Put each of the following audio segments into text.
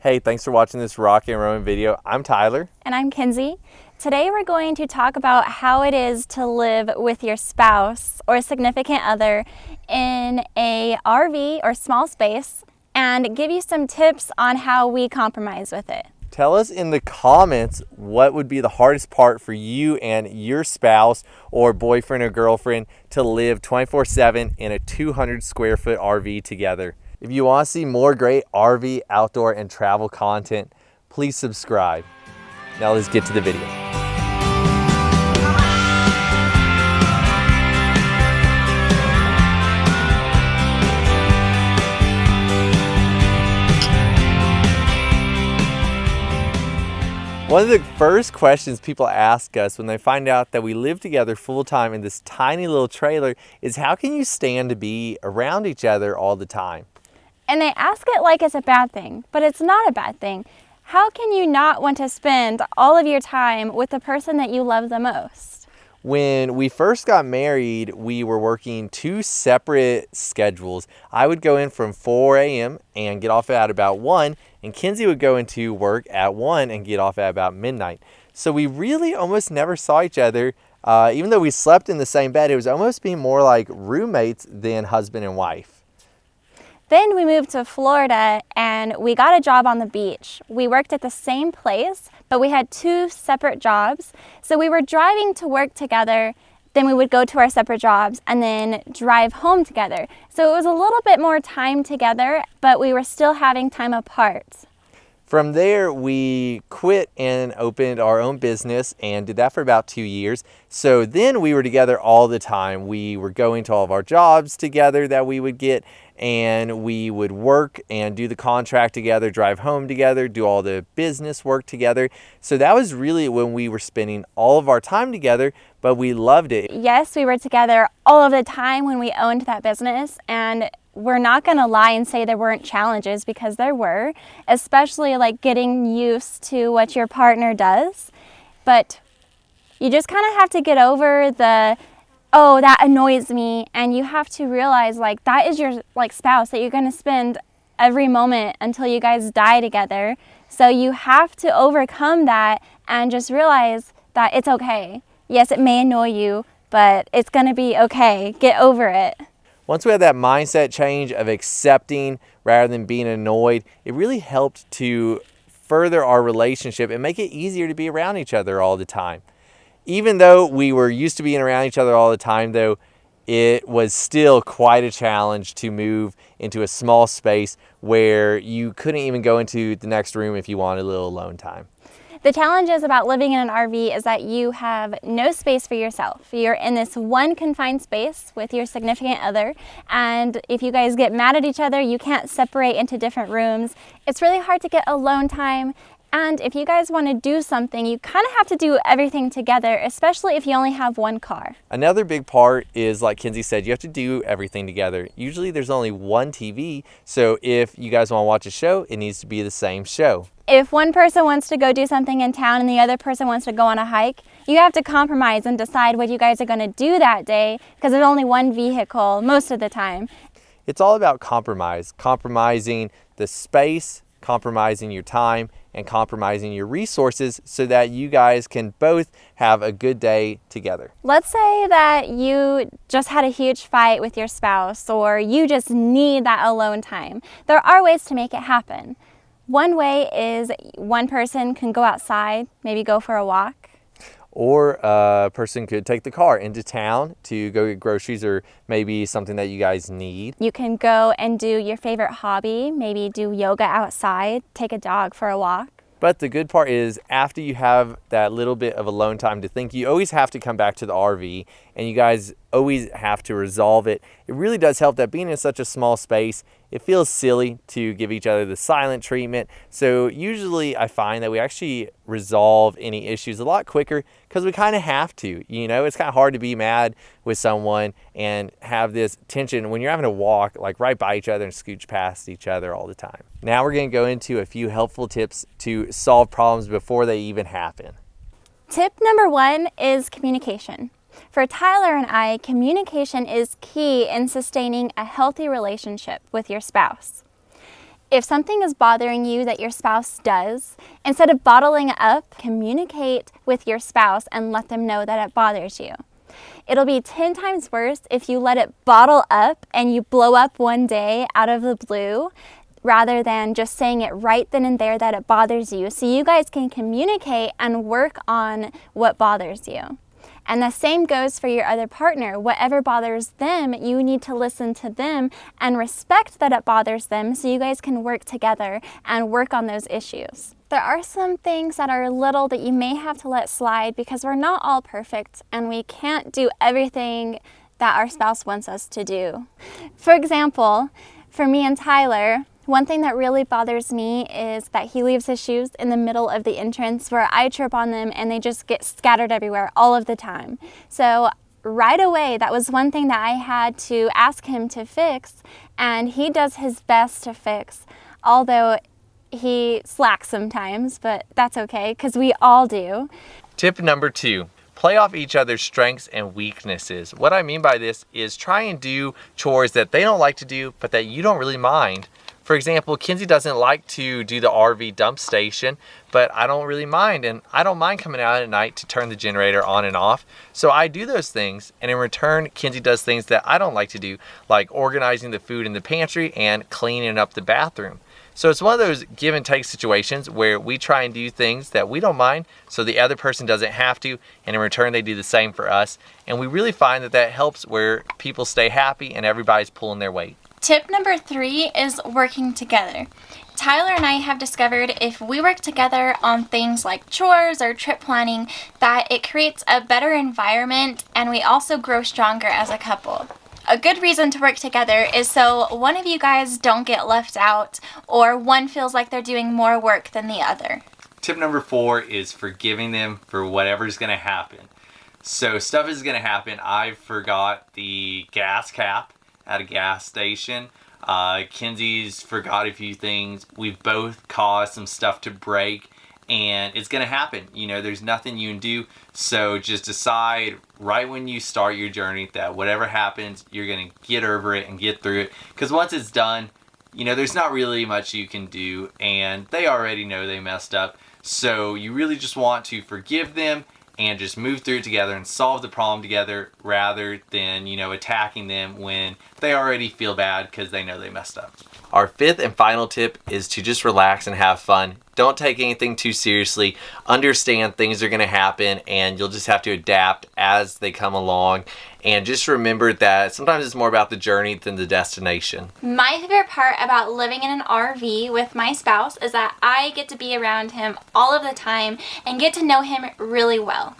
Hey, thanks for watching this rock and rolling video. I'm Tyler. And I'm Kinsey. Today we're going to talk about how it is to live with your spouse or significant other in a RV or small space and give you some tips on how we compromise with it. Tell us in the comments what would be the hardest part for you and your spouse or boyfriend or girlfriend to live 24/7 in a 200 square foot RV together. If you want to see more great RV, outdoor, and travel content, please subscribe. Now let's get to the video. One of the first questions people ask us when they find out that we live together full-time in this tiny little trailer is, how can you stand to be around each other all the time? And they ask it like it's a bad thing, but it's not a bad thing. How can you not want to spend all of your time with the person that you love the most? When we first got married, we were working two separate schedules. I would go in from 4 a.m. and get off at about 1, and Kinsey would go into work at 1 and get off at about midnight. So we really almost never saw each other. Even though we slept in the same bed, it was almost being more like roommates than husband and wife. Then we moved to Florida and we got a job on the beach. We worked at the same place, but we had two separate jobs. So we were driving to work together, then we would go to our separate jobs and then drive home together. So it was a little bit more time together, but we were still having time apart. From there, we quit and opened our own business and did that for about 2 years. So then we were together all the time. We were going to all of our jobs together that we would get, and we would work and do the contract together, drive home together, do all the business work together. So that was really when we were spending all of our time together, but we loved it. Yes, we were together all of the time when we owned that business, and we're not going to lie and say there weren't challenges, because there were, especially like getting used to what your partner does. But you just kind of have to get over the, oh, that annoys me, and you have to realize like that is your spouse that you're going to spend every moment until you guys die together. So you have to overcome that and just realize that it's okay. Yes, it may annoy you, but it's going to be okay. Get over it. Once we had that mindset change of accepting rather than being annoyed, it really helped to further our relationship and make it easier to be around each other all the time. Even though we were used to being around each other all the time, though, it was still quite a challenge to move into a small space where you couldn't even go into the next room if you wanted a little alone time. The challenges about living in an RV is that you have no space for yourself. You're in this one confined space with your significant other, and if you guys get mad at each other, you can't separate into different rooms. It's really hard to get alone time, and if you guys want to do something, you kind of have to do everything together, especially if you only have one car. Another big part is, like Kinsey said, you have to do everything together. Usually there's only one TV, so if you guys want to watch a show, it needs to be the same show. If one person wants to go do something in town and the other person wants to go on a hike, you have to compromise and decide what you guys are going to do that day, because there's only one vehicle most of the time. It's all about compromise. Compromising the space, compromising your time, and compromising your resources so that you guys can both have a good day together. Let's say that you just had a huge fight with your spouse, or you just need that alone time. There are ways to make it happen. One way is one person can go outside, maybe go for a walk. Or a person could take the car into town to go get groceries, or maybe something that you guys need. You can go and do your favorite hobby, maybe do yoga outside, take a dog for a walk. But the good part is, after you have that little bit of alone time to think, you always have to come back to the RV, and you guys always have to resolve it. It really does help that being in such a small space, it feels silly to give each other the silent treatment. So usually I find that we actually resolve any issues a lot quicker because we kind of have to. You know, it's kind of hard to be mad with someone and have this tension when you're having to walk like right by each other and scooch past each other all the time. Now we're going to go into a few helpful tips to solve problems before they even happen. Tip number 1 is communication. For Tyler and I, communication is key in sustaining a healthy relationship with your spouse. If something is bothering you that your spouse does, instead of bottling it up, communicate with your spouse and let them know that it bothers you. It'll be 10 times worse if you let it bottle up and you blow up one day out of the blue rather than just saying it right then and there that it bothers you, so you guys can communicate and work on what bothers you. And the same goes for your other partner. Whatever bothers them, you need to listen to them and respect that it bothers them so you guys can work together and work on those issues. There are some things that are little that you may have to let slide because we're not all perfect and we can't do everything that our spouse wants us to do. For example, for me and Tyler, one thing that really bothers me is that he leaves his shoes in the middle of the entrance where I trip on them and they just get scattered everywhere all of the time. So right away, that was one thing that I had to ask him to fix, and he does his best to fix, although he slacks sometimes, but that's okay because we all do. Tip number 2. Play off each other's strengths and weaknesses. What I mean by this is try and do chores that they don't like to do, but that you don't really mind. For example, Kenzie doesn't like to do the RV dump station, but I don't really mind, and I don't mind coming out at night to turn the generator on and off. So I do those things, and in return, Kenzie does things that I don't like to do, like organizing the food in the pantry and cleaning up the bathroom. So it's one of those give and take situations where we try and do things that we don't mind so the other person doesn't have to, and in return they do the same for us. And we really find that that helps where people stay happy and everybody's pulling their weight. Tip number 3 is working together. Tyler and I have discovered if we work together on things like chores or trip planning, that it creates a better environment and we also grow stronger as a couple. A good reason to work together is so one of you guys don't get left out or one feels like they're doing more work than the other. Tip number 4 is forgiving them for whatever's going to happen. So stuff is going to happen. I forgot the gas cap at a gas station. Kenzie's forgot a few things. We've both caused some stuff to break, and it's gonna happen. You know, there's nothing you can do. So just decide right when you start your journey that whatever happens, you're gonna get over it and get through it. Because once it's done, you know, there's not really much you can do, and they already know they messed up. So you really just want to forgive them and just move through it together and solve the problem together rather than, you know, attacking them when they already feel bad because they know they messed up. Our 5th and final tip is to just relax and have fun. Don't take anything too seriously. Understand things are going to happen and you'll just have to adapt as they come along. And just remember that sometimes it's more about the journey than the destination. My favorite part about living in an RV with my spouse is that I get to be around him all of the time and get to know him really well.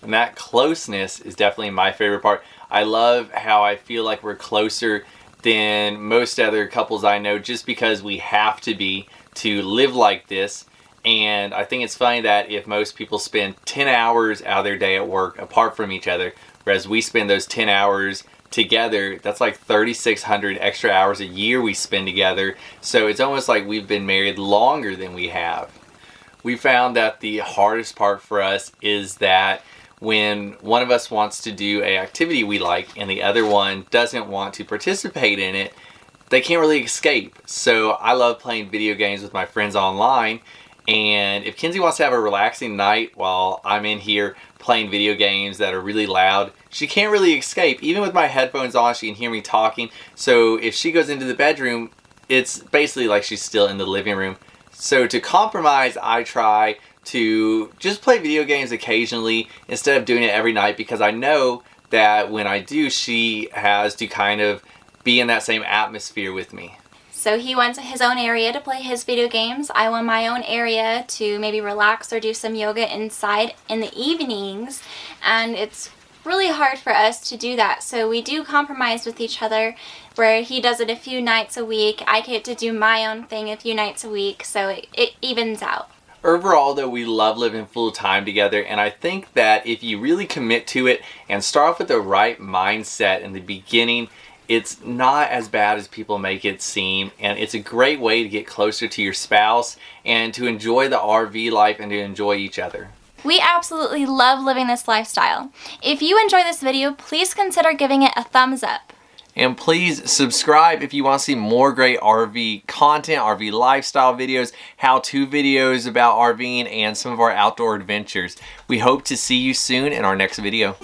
And that closeness is definitely my favorite part. I love how I feel like we're closer than most other couples I know just because we have to be to live like this. And I think it's funny that if most people spend 10 hours out of their day at work apart from each other, whereas we spend those 10 hours together, that's like 3,600 extra hours a year we spend together. So it's almost like we've been married longer than we have. We found that the hardest part for us is that when one of us wants to do an activity we like and the other one doesn't want to participate in it, they can't really escape. So I love playing video games with my friends online, and if Kenzie wants to have a relaxing night while I'm in here playing video games that are really loud, she can't really escape. Even with my headphones on, she can hear me talking. So if she goes into the bedroom, it's basically like she's still in the living room. So to compromise, I try to just play video games occasionally instead of doing it every night, because I know that when I do, she has to kind of be in that same atmosphere with me. So he went to his own area to play his video games. I went my own area to maybe relax or do some yoga inside in the evenings. And it's really hard for us to do that. So we do compromise with each other, where he does it a few nights a week. I get to do my own thing a few nights a week. So it evens out. Overall, though, we love living full time together, and I think that if you really commit to it and start off with the right mindset in the beginning, it's not as bad as people make it seem, and it's a great way to get closer to your spouse and to enjoy the RV life and to enjoy each other. We absolutely love living this lifestyle. If you enjoy this video, please consider giving it a thumbs up. And please subscribe if you want to see more great RV content, RV lifestyle videos, how-to videos about RVing, and some of our outdoor adventures. We hope to see you soon in our next video.